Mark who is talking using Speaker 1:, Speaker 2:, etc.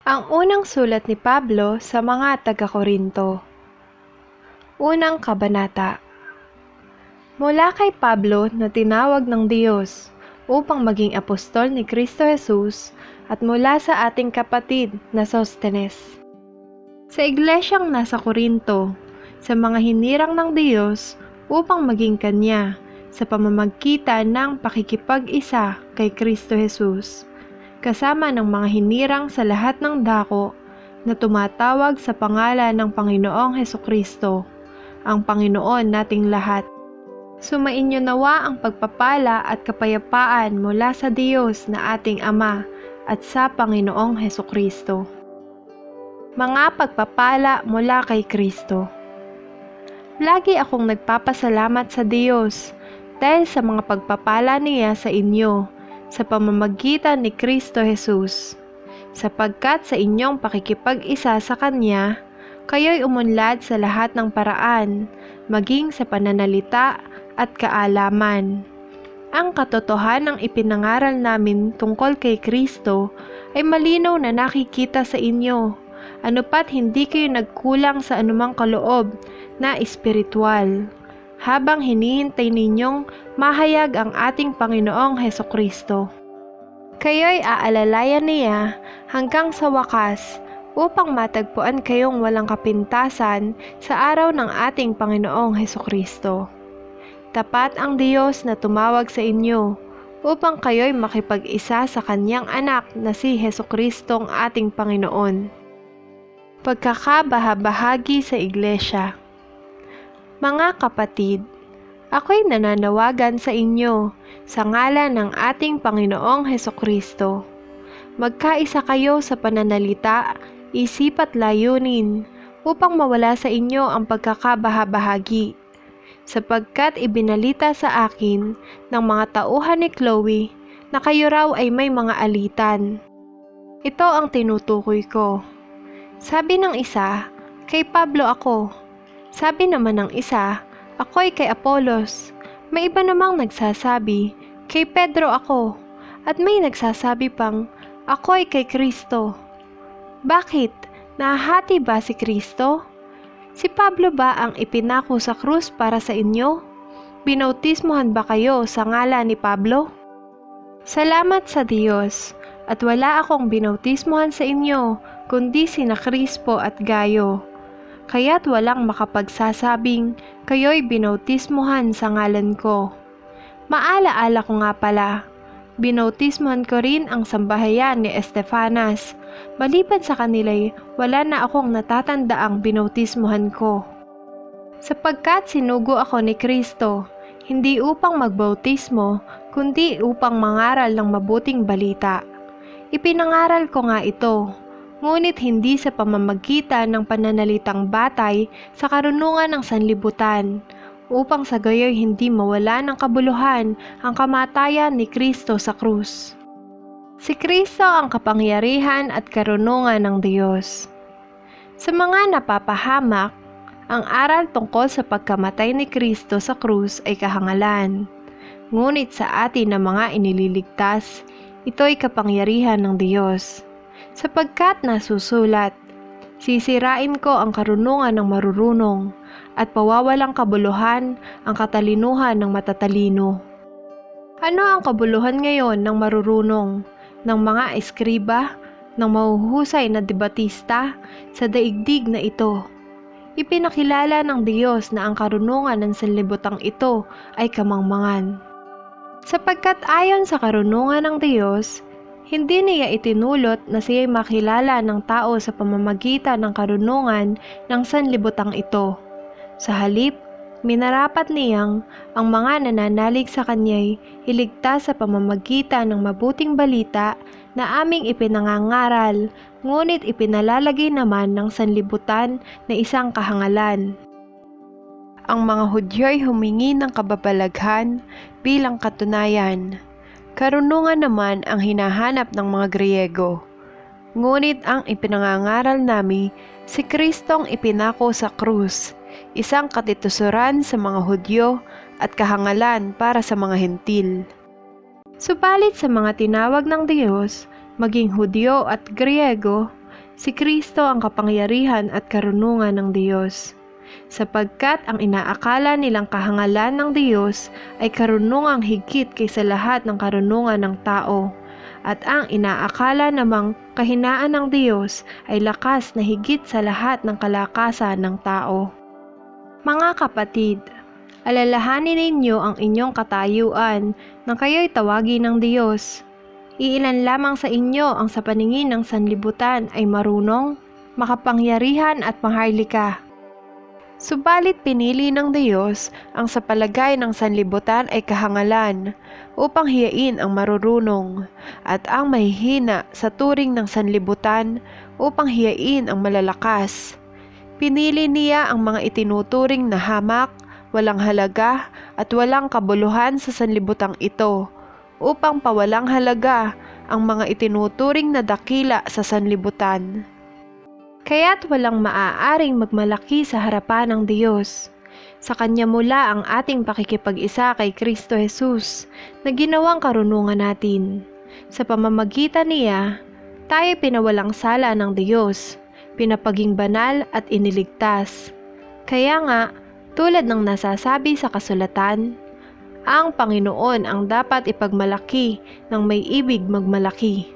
Speaker 1: Ang unang sulat ni Pablo sa mga taga-Korinto. Unang kabanata. Mula kay Pablo na tinawag ng Diyos upang maging apostol ni Kristo Jesus at mula sa ating kapatid na Sostenes. Sa iglesyang nasa Korinto, sa mga hinirang ng Diyos upang maging Kanya sa pamamagitan ng pakikipag-isa kay Kristo Jesus, kasama ng mga hinirang sa lahat ng dako na tumatawag sa pangalan ng Panginoong Hesukristo, ang Panginoon nating lahat. Sumainyo nawa ang pagpapala at kapayapaan mula sa Diyos na ating Ama at sa Panginoong Hesukristo. Mga pagpapala mula kay Kristo. Lagi akong nagpapasalamat sa Diyos dahil sa mga pagpapala niya sa inyo sa pamamagitan ni Kristo Jesus, sapagkat sa inyong pakikipag-isa sa Kanya, kayo'y umunlad sa lahat ng paraan, maging sa pananalita at kaalaman. Ang katotohanang ipinangaral namin tungkol kay Kristo ay malinaw na nakikita sa inyo, anupat hindi kayo nagkulang sa anumang kaloob na espiritual, habang hinihintay ninyong mahayag ang ating Panginoong Hesukristo. Kayo'y aalalayan niya hanggang sa wakas upang matagpuan kayong walang kapintasan sa araw ng ating Panginoong Hesukristo. Tapat ang Diyos na tumawag sa inyo upang kayo'y makipag-isa sa Kanyang anak na si Hesukristong ating Panginoon. Pagkakabahabahagi sa Iglesia. Mga kapatid, ako'y nananawagan sa inyo sa ngalan ng ating Panginoong Hesukristo. Magkaisa kayo sa pananalita, isip at layunin upang mawala sa inyo ang pagkakabahabahagi, sapagkat ibinalita sa akin ng mga tauhan ni Chloe na kayo raw ay may mga alitan. Ito ang tinutukoy ko. Sabi ng isa, kay Pablo ako. Sabi naman ng isa, ako'y kay Apolos. May iba namang nagsasabi, kay Pedro ako. At may nagsasabi pang, ako'y kay Kristo. Bakit? Nahahati ba si Kristo? Si Pablo ba ang ipinako sa krus para sa inyo? Binautismohan ba kayo sa ngalan ni Pablo? Salamat sa Diyos, at wala akong binautismohan sa inyo, kundi sina Crispo at Gayo. Kaya't walang makapagsasabing kayo'y binautismohan sa ngalan ko. Maalaala ko nga pala, binautismohan ko rin ang sambahayan ni Estefanas. Maliban sa kanila'y wala na akong natatandaang binautismohan ko. Sapagkat sinugo ako ni Kristo, hindi upang magbautismo, kundi upang mangaral ng mabuting balita. Ipinangaral ko nga ito, ngunit hindi sa pamamagitan ng pananalitang batay sa karunungan ng sanlibutan, upang sa gayo'y hindi mawala ng kabuluhan ang kamatayan ni Kristo sa krus. Si Kristo ang kapangyarihan at karunungan ng Diyos. Sa mga napapahamak, ang aral tungkol sa pagkamatay ni Kristo sa krus ay kahangalan. Ngunit sa atin na mga inililigtas, ito'y kapangyarihan ng Diyos. Sapagkat nasusulat, sisirain ko ang karunungan ng marurunong at pawawalang kabuluhan ang katalinuhan ng matatalino. Ano ang kabuluhan ngayon ng marurunong, ng mga eskriba, ng mahuhusay na debatista sa daigdig na ito? Ipinakilala ng Diyos na ang karunungan ng sanlibutang ito ay kamangmangan. Sapagkat ayon sa karunungan ng Diyos, hindi niya itinulot na siya'y makilala ng tao sa pamamagitan ng karunungan ng sanlibutang ito. Sa halip, minarapat niyang ang mga nananalig sa kanya'y iligtas sa pamamagitan ng mabuting balita na aming ipinangangaral, ngunit ipinalalagay naman ng sanlibutan na isang kahangalan. Ang mga Hudyo'y humingi ng kababalaghan bilang katunayan. Karunungan naman ang hinahanap ng mga Griego. Ngunit ang ipinangangaral nami, si Kristong ipinako sa krus, isang katitusuran sa mga Hudyo at kahangalan para sa mga Hentil. Subalit sa mga tinawag ng Diyos, maging Hudyo at Griego, Si Kristo ang kapangyarihan at karunungan ng Diyos. Sapagkat ang inaakala nilang kahangalan ng Diyos ay karunungang higit kaysa lahat ng karunungan ng tao, at ang inaakala namang kahinaan ng Diyos ay lakas na higit sa lahat ng kalakasan ng tao. Mga kapatid, alalahanin ninyo ang inyong katayuan nang kayo'y tawagin ng Diyos. Iilan lamang sa inyo ang sa paningin ng sanlibutan ay marunong, makapangyarihan at maharlika. Subalit pinili ng Diyos ang sa palagay ng sanlibutan ay kahangalan upang hiyain ang marurunong, at ang mahihina sa turing ng sanlibutan upang hiyain ang malalakas. Pinili niya ang mga itinuturing na hamak, walang halaga at walang kabuluhan sa sanlibutang ito, upang pawalang halaga ang mga itinuturing na dakila sa sanlibutan. Kaya't walang maaaring magmalaki sa harapan ng Diyos. Sa Kanya mula ang ating pakikipag-isa kay Kristo Jesus na ginawang karunungan natin. Sa pamamagitan niya, tayo pinawalang sala ng Diyos, pinapaging banal at iniligtas. Kaya nga, tulad ng nasasabi sa kasulatan, ang Panginoon ang dapat ipagmalaki ng may ibig magmalaki.